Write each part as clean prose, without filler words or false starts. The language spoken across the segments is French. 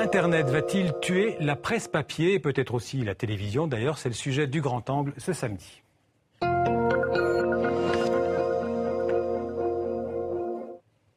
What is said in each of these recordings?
Internet va-t-il tuer la presse papier et peut-être aussi la télévision? D'ailleurs, c'est le sujet du Grand Angle ce samedi.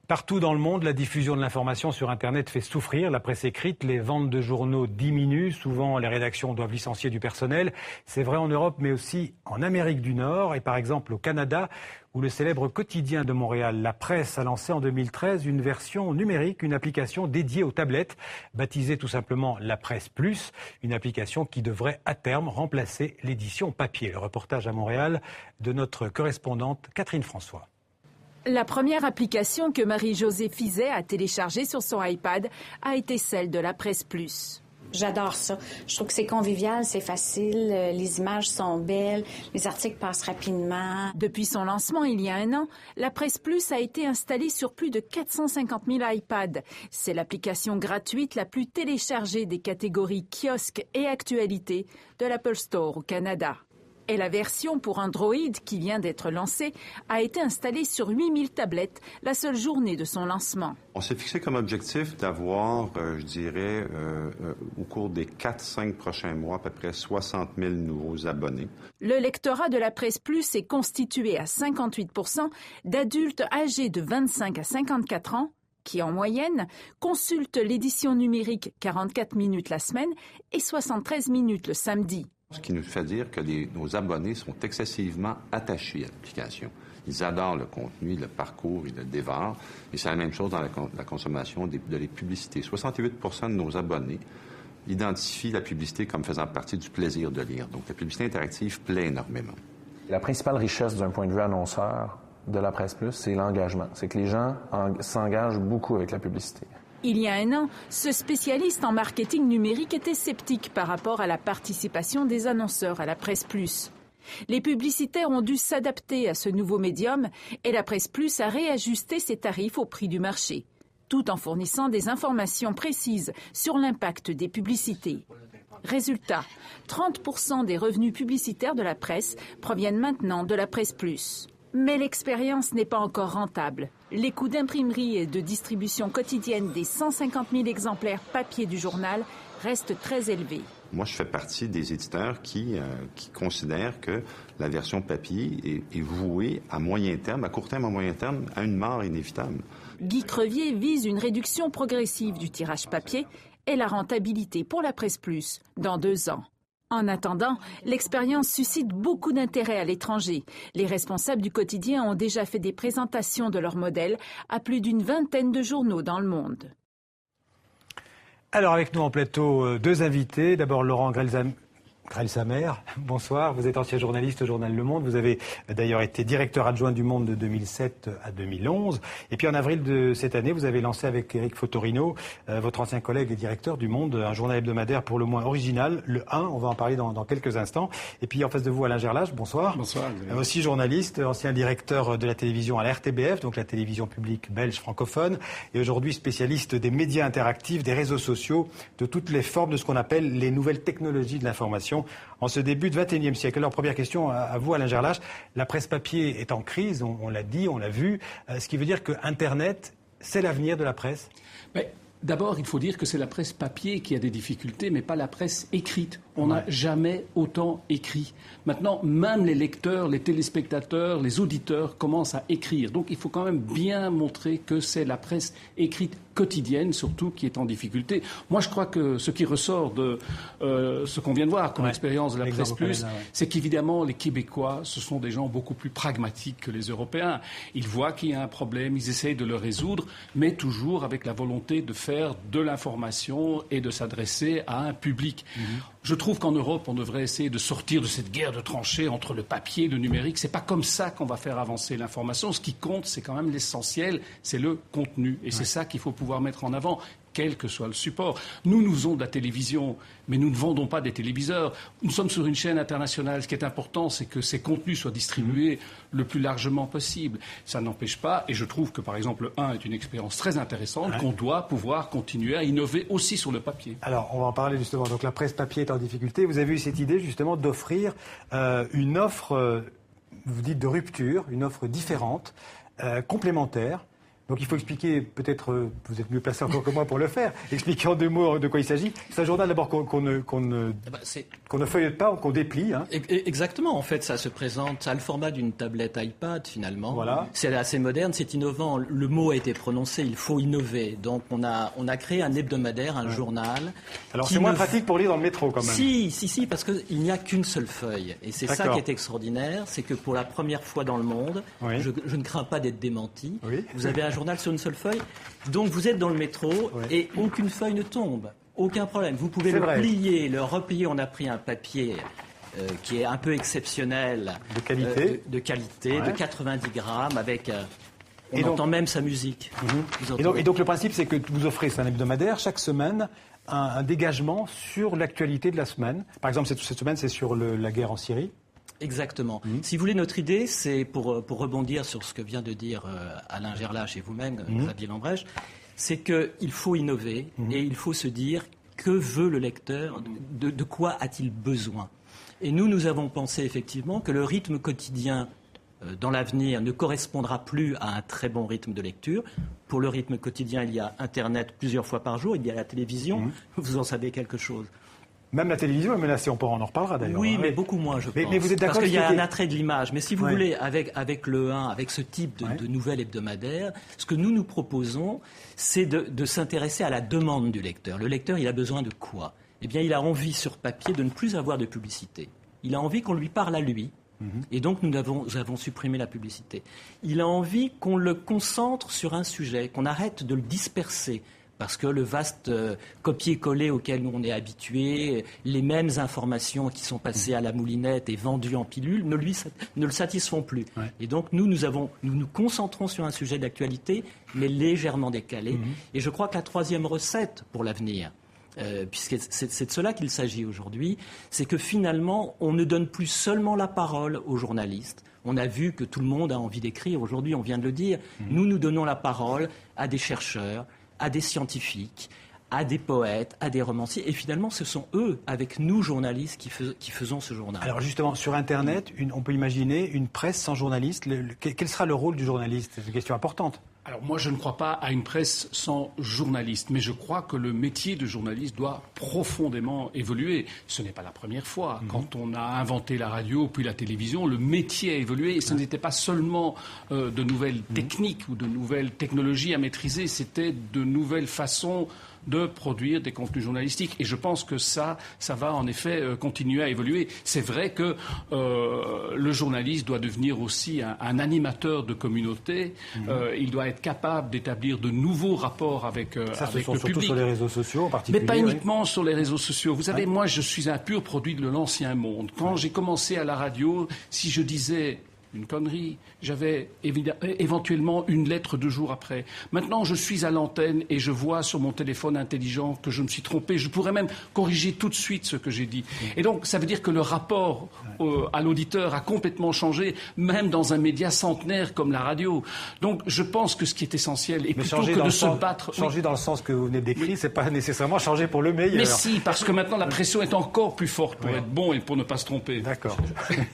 Partout dans le monde, la diffusion de l'information sur Internet fait souffrir la presse écrite. Les ventes de journaux diminuent. Souvent, les rédactions doivent licencier du personnel. C'est vrai en Europe, mais aussi en Amérique du Nord et par exemple au Canada, où le célèbre quotidien de Montréal, La Presse, a lancé en 2013 une version numérique, une application dédiée aux tablettes, baptisée tout simplement La Presse Plus, une application qui devrait à terme remplacer l'édition papier. Le reportage à Montréal de notre correspondante Catherine François. La première application que Marie-Josée Fizet a téléchargée sur son iPad a été celle de La Presse Plus. J'adore ça. Je trouve que c'est convivial, c'est facile, les images sont belles, les articles passent rapidement. Depuis son lancement il y a un an, La Presse Plus a été installée sur plus de 450 000 iPads. C'est l'application gratuite la plus téléchargée des catégories kiosques et actualités de l'Apple Store au Canada. Et la version pour Android, qui vient d'être lancée, a été installée sur 8000 tablettes la seule journée de son lancement. On s'est fixé comme objectif d'avoir, au cours des 4-5 prochains mois, à peu près 60 000 nouveaux abonnés. Le lectorat de La Presse Plus est constitué à 58% d'adultes âgés de 25 à 54 ans, qui en moyenne consultent l'édition numérique 44 minutes la semaine et 73 minutes le samedi. Ce qui nous fait dire que nos abonnés sont excessivement attachés à l'application. Ils adorent le contenu, le parcours, ils le dévorent. Et c'est la même chose dans la consommation de les publicités. 68% de nos abonnés identifient la publicité comme faisant partie du plaisir de lire. Donc la publicité interactive plaît énormément. La principale richesse d'un point de vue annonceur de La Presse Plus, c'est l'engagement. C'est que les gens s'engagent beaucoup avec la publicité. Il y a un an, ce spécialiste en marketing numérique était sceptique par rapport à la participation des annonceurs à La Presse Plus. Les publicitaires ont dû s'adapter à ce nouveau médium et La Presse Plus a réajusté ses tarifs au prix du marché, tout en fournissant des informations précises sur l'impact des publicités. Résultat, 30% des revenus publicitaires de la presse proviennent maintenant de La Presse Plus. Mais l'expérience n'est pas encore rentable. Les coûts d'imprimerie et de distribution quotidienne des 150 000 exemplaires papier du journal restent très élevés. Moi, je fais partie des éditeurs qui considèrent que la version papier est vouée à moyen terme, à court terme, à moyen terme, à une mort inévitable. Guy Crevier vise une réduction progressive du tirage papier et la rentabilité pour La Presse Plus dans 2 ans. En attendant, l'expérience suscite beaucoup d'intérêt à l'étranger. Les responsables du quotidien ont déjà fait des présentations de leur modèle à plus d'une vingtaine de journaux dans le monde. Alors avec nous en plateau, 2 invités. D'abord Laurent Grelsamer, bonsoir. Vous êtes ancien journaliste au journal Le Monde. Vous avez d'ailleurs été directeur adjoint du Monde de 2007 à 2011. Et puis en avril de cette année, vous avez lancé avec Éric Fotorino, votre ancien collègue et directeur du Monde, un journal hebdomadaire pour le moins original, le 1. On va en parler dans quelques instants. Et puis en face de vous, Alain Gerlache, bonsoir. Bonsoir. Aussi journaliste, ancien directeur de la télévision à la RTBF, donc la télévision publique belge francophone. Et aujourd'hui spécialiste des médias interactifs, des réseaux sociaux, de toutes les formes de ce qu'on appelle les nouvelles technologies de l'information en ce début de XXIe siècle. Alors, première question à vous, Alain Gerlache. La presse papier est en crise, on l'a dit, on l'a vu. Ce qui veut dire que Internet, c'est l'avenir de la presse? D'abord, il faut dire que c'est la presse papier qui a des difficultés, mais pas la presse écrite. On n'a jamais autant écrit. Maintenant, même les lecteurs, les téléspectateurs, les auditeurs commencent à écrire. Donc, il faut quand même bien montrer que c'est la presse écrite quotidienne, surtout, qui est en difficulté. Moi, je crois que ce qui ressort de ce qu'on vient de voir comme expérience de la Presse Plus, c'est qu'évidemment, les Québécois, ce sont des gens beaucoup plus pragmatiques que les Européens. Ils voient qu'il y a un problème, ils essayent de le résoudre, mais toujours avec la volonté de faire de l'information et de s'adresser à un public. Je trouve qu'en Europe, on devrait essayer de sortir de cette guerre de tranchées entre le papier et le numérique. C'est pas comme ça qu'on va faire avancer l'information. Ce qui compte, c'est quand même l'essentiel, c'est le contenu. Et c'est ça qu'il faut pouvoir mettre en avant, quel que soit le support. Nous faisons de la télévision, mais nous ne vendons pas des téléviseurs. Nous sommes sur une chaîne internationale. Ce qui est important, c'est que ces contenus soient distribués le plus largement possible. Ça n'empêche pas, et je trouve que, par exemple, le 1 est une expérience très intéressante, qu'on doit pouvoir continuer à innover aussi sur le papier. Alors, on va en parler justement. Donc, la presse papier est en difficulté. Vous avez eu cette idée, justement, d'offrir une offre, vous dites de rupture, une offre différente, complémentaire, Donc il faut expliquer, peut-être, vous êtes mieux placé encore que moi pour le faire, expliquer en 2 mots de quoi il s'agit. C'est un journal d'abord qu'on ne feuillette pas, qu'on déplie. Hein. Exactement, en fait, ça se présente, ça a le format d'une tablette iPad finalement. Voilà. C'est assez moderne, c'est innovant. Le mot a été prononcé, il faut innover. Donc on a créé un hebdomadaire, un journal. Alors c'est moins pratique pour lire dans le métro quand même. Si, parce qu'il n'y a qu'une seule feuille. Et c'est ça qui est extraordinaire, c'est que pour la première fois dans le monde, je ne crains pas d'être démenti, vous avez un journal sur une seule feuille, donc vous êtes dans le métro et aucune feuille ne tombe, aucun problème. Vous pouvez le plier, le replier. On a pris un papier qui est un peu exceptionnel, de qualité, de 90 grammes, avec... on entend même sa musique. Et donc le principe, c'est que vous offrez, c'est un hebdomadaire, chaque semaine, un dégagement sur l'actualité de la semaine. Par exemple, cette semaine, c'est sur la guerre en Syrie. Exactement. Si vous voulez, notre idée, c'est pour rebondir sur ce que vient de dire Alain Gerlache et vous-même, Xavier Lambrèche, c'est qu'il faut innover et il faut se dire que veut le lecteur, de quoi a-t-il besoin. Et nous avons pensé effectivement que le rythme quotidien dans l'avenir ne correspondra plus à un très bon rythme de lecture. Pour le rythme quotidien, il y a Internet plusieurs fois par jour, il y a la télévision, vous en savez quelque chose. Même la télévision est menacée, on en reparlera d'ailleurs. Oui, mais beaucoup moins, je pense. Mais vous êtes d'accord, parce qu'il y a un attrait de l'image. Mais si vous voulez, avec le 1, avec ce type de nouvel hebdomadaire, ce que nous proposons, c'est de s'intéresser à la demande du lecteur. Le lecteur, il a besoin de quoi ? Eh bien, il a envie sur papier de ne plus avoir de publicité. Il a envie qu'on lui parle à lui. Et donc, nous avons supprimé la publicité. Il a envie qu'on le concentre sur un sujet, qu'on arrête de le disperser. Parce que le vaste copier-coller auquel on est habitué, les mêmes informations qui sont passées à la moulinette et vendues en pilule, ne le satisfont plus. Et donc nous nous concentrons sur un sujet d'actualité, mais légèrement décalé. Et je crois que la troisième recette pour l'avenir, puisque c'est de cela qu'il s'agit aujourd'hui, c'est que finalement, on ne donne plus seulement la parole aux journalistes. On a vu que tout le monde a envie d'écrire. Aujourd'hui, on vient de le dire. Nous donnons la parole à des chercheurs, à des scientifiques, à des poètes, à des romanciers. Et finalement, ce sont eux, avec nous, journalistes, qui faisons ce journal. Alors justement, sur Internet, on peut imaginer une presse sans journaliste. Quel sera le rôle du journaliste ? C'est une question importante. Alors moi, je ne crois pas à une presse sans journaliste, mais je crois que le métier de journaliste doit profondément évoluer. Ce n'est pas la première fois. Quand on a inventé la radio puis la télévision, le métier a évolué et ce n'était pas seulement de nouvelles techniques ou de nouvelles technologies à maîtriser, c'était de nouvelles façons de produire des contenus journalistiques. Et je pense que ça va en effet continuer à évoluer. C'est vrai que le journaliste doit devenir aussi un animateur de communauté. Il doit être capable d'établir de nouveaux rapports avec le public. Surtout sur les réseaux sociaux en particulier. Mais pas uniquement sur les réseaux sociaux. Vous savez, moi, je suis un pur produit de l'ancien monde. Quand j'ai commencé à la radio, si je disais une connerie, j'avais éventuellement une lettre 2 jours après. Maintenant, je suis à l'antenne et je vois sur mon téléphone intelligent que je me suis trompé. Je pourrais même corriger tout de suite ce que j'ai dit. Et donc, ça veut dire que le rapport à l'auditeur a complètement changé, même dans un média centenaire comme la radio. Donc, je pense que ce qui est essentiel, et plutôt que de se battre... Changer dans le sens que vous venez de décrire, c'est pas nécessairement changer pour le meilleur. Mais si, parce que maintenant, la pression est encore plus forte pour être bon et pour ne pas se tromper. D'accord.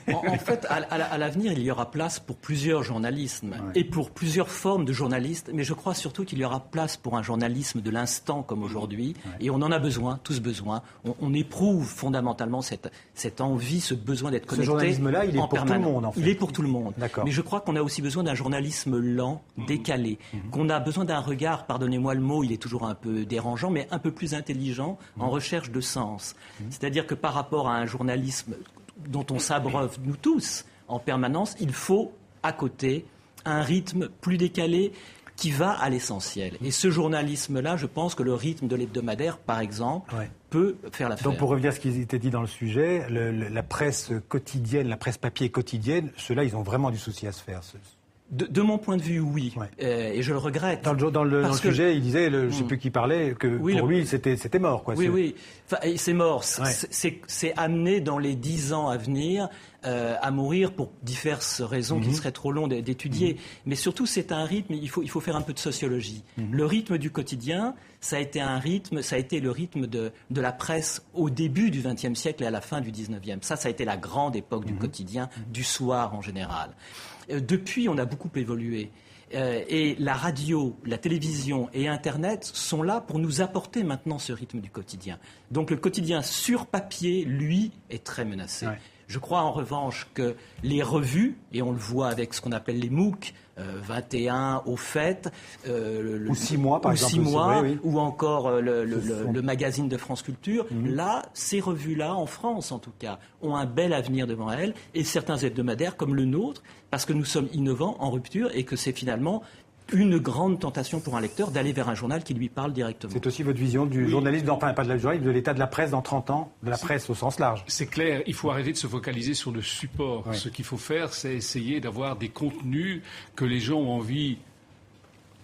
En fait, à l'avenir, il y aura place pour plusieurs journalismes et pour plusieurs formes de journalistes, mais je crois surtout qu'il y aura place pour un journalisme de l'instant comme aujourd'hui, et on en a besoin, tous besoin. On éprouve fondamentalement cette envie, ce besoin d'être connecté. Ce journalisme-là, il est pour tout le monde, en fait. Il est pour tout le monde. Mais je crois qu'on a aussi besoin d'un journalisme lent, décalé, qu'on a besoin d'un regard, pardonnez-moi le mot, il est toujours un peu dérangeant, mais un peu plus intelligent, en recherche de sens. C'est-à-dire que par rapport à un journalisme dont on s'abreuve, nous tous, en permanence, il faut, à côté, un rythme plus décalé qui va à l'essentiel. Et ce journalisme-là, je pense que le rythme de l'hebdomadaire, par exemple, peut faire l'affaire. Donc, pour revenir à ce qui était dit dans le sujet, la presse quotidienne, la presse papier quotidienne, ceux-là, ils ont vraiment du souci à se faire. De mon point de vue, oui. Et je le regrette. Dans le sujet, il disait, je ne sais plus qui parlait, que pour lui, c'était mort. Quoi, oui. Enfin, c'est mort. C'est amené dans les 10 ans à venir à mourir pour diverses raisons qu'il serait trop long d'étudier. Mais surtout, c'est un rythme, il faut faire un peu de sociologie. Le rythme du quotidien, ça a été le rythme de la presse au début du XXe siècle et à la fin du XIXe. Ça a été la grande époque du quotidien, du soir en général. Depuis, on a beaucoup évolué. Et la radio, la télévision et Internet sont là pour nous apporter maintenant ce rythme du quotidien. Donc le quotidien sur papier, lui, est très menacé. Ouais. Je crois en revanche que les revues, et on le voit avec ce qu'on appelle les MOOC, 21 au fait, ou 6 mois par exemple, 6 mois, oui. Ou encore le magazine de France Culture. Là, ces revues-là, en France en tout cas, ont un bel avenir devant elles, et certains hebdomadaires comme le nôtre, parce que nous sommes innovants, en rupture, et que c'est finalement une grande tentation pour un lecteur d'aller vers un journal qui lui parle directement. C'est aussi votre vision du journalisme, enfin pas de la journalisme, de l'état de la presse dans 30 ans, de la presse au sens large. C'est clair, il faut arrêter de se focaliser sur le support. Ce qu'il faut faire, c'est essayer d'avoir des contenus que les gens ont envie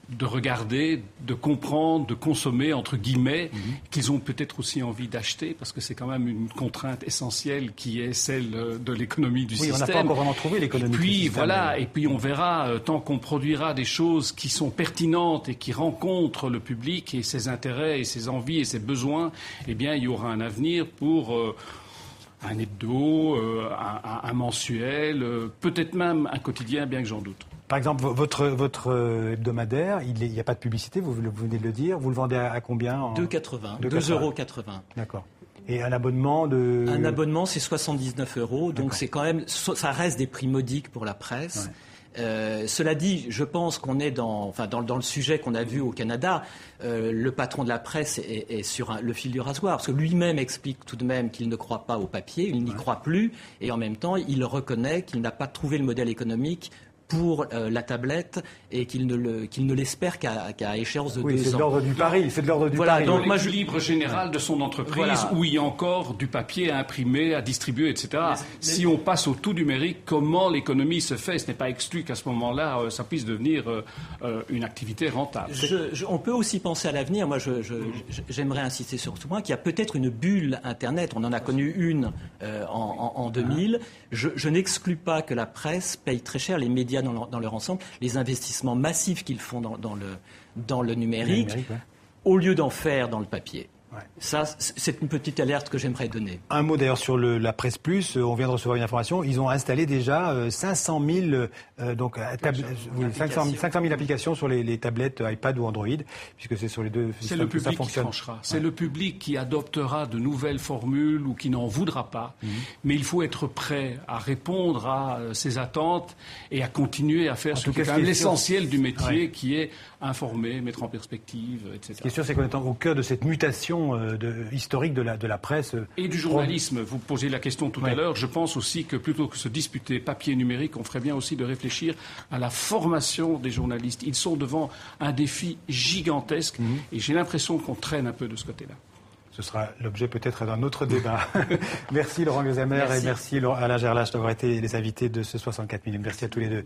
de regarder, de comprendre, de consommer, entre guillemets, qu'ils ont peut-être aussi envie d'acheter, parce que c'est quand même une contrainte essentielle qui est celle de l'économie du système. Oui, on n'a pas encore vraiment trouvé l'économie du système. Voilà, et puis on verra, tant qu'on produira des choses qui sont pertinentes et qui rencontrent le public et ses intérêts et ses envies et ses besoins, eh bien, il y aura un avenir pour un hebdo, un mensuel, peut-être même un quotidien, bien que j'en doute. Par exemple, votre hebdomadaire, il n'y a pas de publicité, vous venez de le dire. Vous le vendez à combien 2,80 €. D'accord. Et un abonnement de... Un abonnement, c'est 79 €. Donc c'est quand même, ça reste des prix modiques pour la presse. Ouais. Cela dit, je pense qu'on est dans le sujet qu'on a vu au Canada. Le patron de la presse est sur le fil du rasoir, parce que lui-même explique tout de même qu'il ne croit pas au papier, il n'y croit plus, et en même temps, il reconnaît qu'il n'a pas trouvé le modèle économique pour la tablette et qu'il ne l'espère qu'à échéance de 2 ans. C'est de l'ordre du pari. C'est de l'ordre du pari. Donc, l'équilibre général de son entreprise, où il y a encore du papier à imprimer, à distribuer, etc. Si on passe au tout numérique, comment l'économie se fait? Ce n'est pas exclu qu'à ce moment-là, ça puisse devenir une activité rentable. On peut aussi penser à l'avenir. Moi, j'aimerais insister sur ce point, qu'il y a peut-être une bulle Internet. On en a connu une en 2000. Je n'exclus pas que la presse paye très cher, les médias dans leur ensemble, les investissements massifs qu'ils font dans le numérique, au lieu d'en faire dans le papier. Ouais. Ça, c'est une petite alerte que j'aimerais donner. Un mot d'ailleurs sur la Presse Plus. On vient de recevoir une information. Ils ont installé déjà 500 000 applications sur les tablettes iPad ou Android, puisque c'est sur les deux systèmes que ça fonctionne. C'est le public qui tranchera. C'est le public qui adoptera de nouvelles formules ou qui n'en voudra pas. Mais il faut être prêt à répondre à ces attentes et à continuer à faire ce qui est l'essentiel du métier, qui est informer, mettre en perspective, etc. Ce qui est sûr, c'est qu'on est au cœur de cette mutation historique de la presse. Et du journalisme. Vous posez la question tout à l'heure. Je pense aussi que plutôt que se disputer papier et numérique, on ferait bien aussi de réfléchir à la formation des journalistes. Ils sont devant un défi gigantesque et j'ai l'impression qu'on traîne un peu de ce côté-là. Ce sera l'objet peut-être d'un autre débat. Merci Laurent Gauzemer et merci Alain Gerlache d'avoir été les invités de ce 64 minutes. Merci à tous les deux.